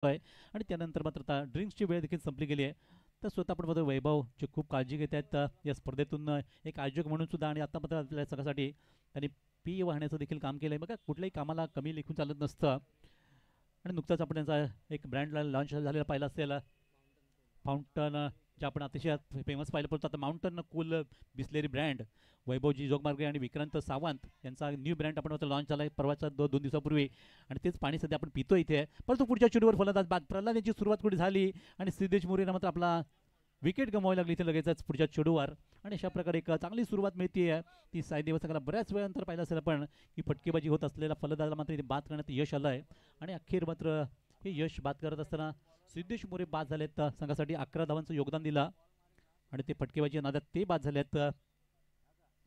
आहे. आणि त्यानंतर मात्र आता ड्रिंक्सची वेळ देखील संपली गेली आहे. तर स्वतः पण बघा वैभव जे खूप काळजी घेत आहेत या स्पर्धेतून एक आयोजक म्हणून सुद्धा, आणि आता मात्र आपल्या सगळ्यासाठी त्यांनी पी वाहण्याचं देखील काम केलं आहे. बघा कुठल्याही कामाला कमी लेखून चालत नसतं. आणि नुकताच आपण त्यांचा एक ब्रँडला लॉन्च झालेला पाहिला असेल, फाउंटन, जे आपण अतिशय फेमस पाहिलं पडतो आता माउंटन कूल बिस्लेरी ब्रँड, वैभवजी जोगमार्गे आणि विक्रांत सावंत यांचा न्यू ब्रँड आपण आता लॉन्च झाला आहे परवाच्या 2 दिवसापूर्वी. आणि तेच पाणी सध्या आपण पितो इथे. परंतु पुढच्या चेंडूवर फलंदाज बाद, प्रल्हाद यांची सुरुवात कुठे झाली आणि सिद्धेश मोरेनं मात्र आपला विकेट गमावावी लागली इथे लगेचच पुढच्या चेंडूवर. आणि अशा प्रकारे एक चांगली सुरुवात मिळते ती साई दिवसाला. बऱ्याच वेळानंतर पाहिलं असेल आपण की फटकेबाजी होत असलेला फलंदाजाला मात्र इथे बाद करण्यात यश आलं आहे. आणि अखेर मात्र हे यश बाद करत असताना सिद्धेश मोरे बाद झालेत, संघासाठी 11 धावांचं योगदान दिलं. आणि ते फटकेबाजी नादात ते बाद झालेत,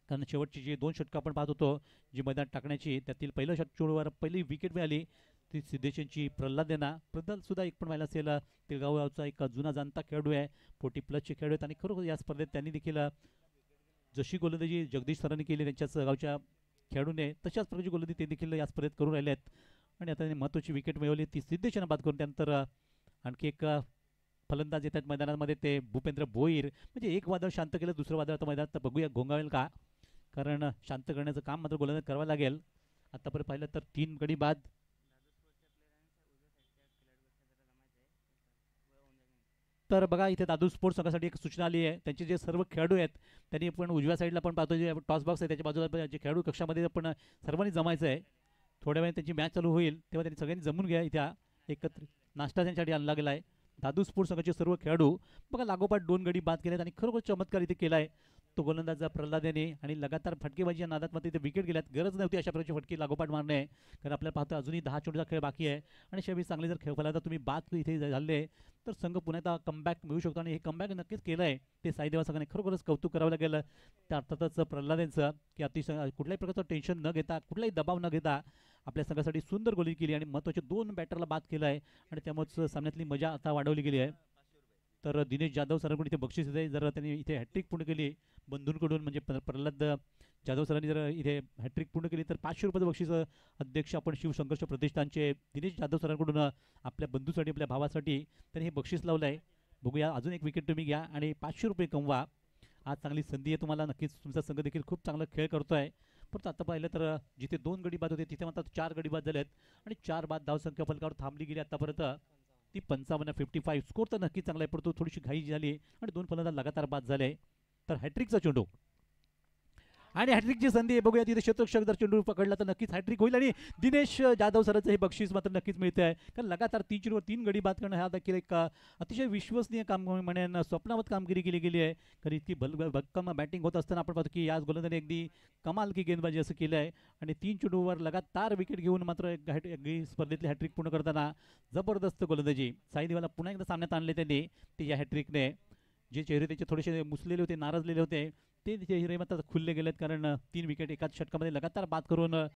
कारण शेवटची जी 2 षटकं आपण पाहत होतो जी मैदान टाकण्याची, त्यातील पहिलं चेंडूवर पहिली विकेट मिळाली ती सिद्धेश यांची. प्रल्हाद सुद्धा एक पण व्हायला असेल, तिळगाव गावचा एक जुना जाणता खेळाडू आहे, 40+ खेळाडू आहेत. आणि खरोखर या स्पर्धेत त्यांनी देखील जशी गोलंदाजी जगदीश सरांनी केली त्यांच्याच गावच्या खेळाडूने, तशाच प्रकारची गोलंदाजी ते देखील या स्पर्धेत करून राहिले आहेत. आणि आता त्यांनी महत्त्वाची विकेट मिळवली ती सिद्धेश यांना बाद करून. त्यानंतर आणखी एक फलंदाज येतात मैदानामध्ये, ते भूपेंद्र भोईर. म्हणजे एक वादळ शांत केलं, दुसरं वादळ आता मैदानात बघूया घोंगावेल का, कारण शांत करण्याचं काम मात्र गोलंदाज करावं लागेल. आतापर्यंत पाहिलं तर 3 गडी बाद. तर बघा इथे दादू स्पोर्ट्स संघासाठी एक सूचना आली आहे, त्यांचे जे सर्व खेळाडू आहेत त्यांनी पण उजव्या साईडला पण पाहतो जे टॉस बॉक्स आहे त्याच्या बाजूला जे खेळाडू कक्षामध्ये आपण सर्वांनी जमायचं आहे. थोड्या वेळाने त्यांची मॅच चालू होईल तेव्हा त्यांनी सगळ्यांनी जमून घ्या इथे एकत्र. नाश्ता त्यांच्यासाठी आणला गेला आहे. दादू स्पोर्ट्स संघाचे सर्व खेळाडू बघा लागोपाठ 2 गडी बाद केलेत आणि खरोखर चमत्कार इथे केला आहे तो गोलंदाज प्रल्हाद याने. आणि लगातार फटकेबाजी या नादात मध्ये इथे विकेट गेल्यात, गरज नव्हती अशा प्रकारची फटकी लागोपाठ मारणे, कारण आपल्याला पाहतो अजूनही 10 चेंडूचा खेळ बाकी आहे. आणि शेवटी चांगले जर खेळ फलंदाज तुम्ही बाद इथे झाले तर संघ पुन्हा एकदा कमबॅक मिळू शकतो. आणि हे कमबॅक नक्कीच केलं आहे ते साईदेवा संघाने, खरोखरच कौतुक करावं लागेल त्या अर्थातच प्रल्हाद यांचं, की अतिशय कुठल्याही प्रकारचं टेन्शन न घेता, कुठलाही दबाव न घेता आपल्या संघासाठी सुंदर गोली केली आणि महत्त्वाचे 2 बॅटरला बाद केलं आहे. आणि त्यामुळेच सामन्यातली मजा आता वाढवली गेली आहे. तर दिनेश जाधव सरांकडून इथे बक्षीस आहे, जर त्यांनी इथे हॅट्रिक पूर्ण केली बंधूंकडून, म्हणजे प्रल्हाद जाधव सरांनी जर इथे हॅट्रिक पूर्ण केली तर 500 रुपयाचं बक्षीस अध्यक्ष आपण शिवसंघर्ष प्रतिष्ठानचे दिनेश जाधव सरांकडून आपल्या बंधूसाठी, आपल्या भावासाठी त्यांनी हे बक्षीस लावलं आहे. बघूया अजून एक विकेट तुम्ही घ्या आणि 500 रुपये कमवा. आज चांगली संधी आहे तुम्हाला, नक्कीच तुमचा संघ देखील खूप चांगला खेळ करतोय. परंतु आता पाहिलं तर जिथे 2 गडी बाद होते तिथे मात्र 4 गडी बाद झालेत आणि 4 बाद धावसंख्या फलकावर थांबली गेली आतापर्यंत ती 55 स्कोर तर नक्की चांगला आहे, परंतु थोडीशी घाई झाली आणि 2 फलंदाज लगातार बाद झाले. तर हॅट्रिकचा चेंडू आणि हॅट्रिकची संधी आहे, बघूया तिथे क्षेत्ररक्षक जर चेंडू पकडला तर नक्कीच हॅट्रिक होईल. आणि दिनेश जाधव सरांचं हे बक्षीस मात्र नक्कीच मिळते आहे, कारण लगातार 3 चेंडूवर 3 गडी बाद करणं हा देखील एक अतिशय विश्वसनीय काम म्हणेन, स्वप्नावत कामगिरी केली गेली आहे. कारण इतकी भक्कम बॅटिंग होत असताना आपण पाहतो की याच गोलंदाजाने अगदी कमाल की गेंदबाजी असं केलं आहे. आणि 3 चेंडूवर लगातार विकेट घेऊन मात्र स्पर्धेतली हॅट्रिक पूर्ण करताना जबरदस्त गोलंदाजी साईदेवाला पुन्हा एकदा सामन्यात आणले त्यांनी ते या हॅट्रिकने. जे चेहरे त्याचे थोडेसे मुसलेले होते, नाराजलेले होते, ते चेहरे मात्र खुलले गेलेत, कारण 3 विकेट एकाच षटकामध्ये लगातार बाद करून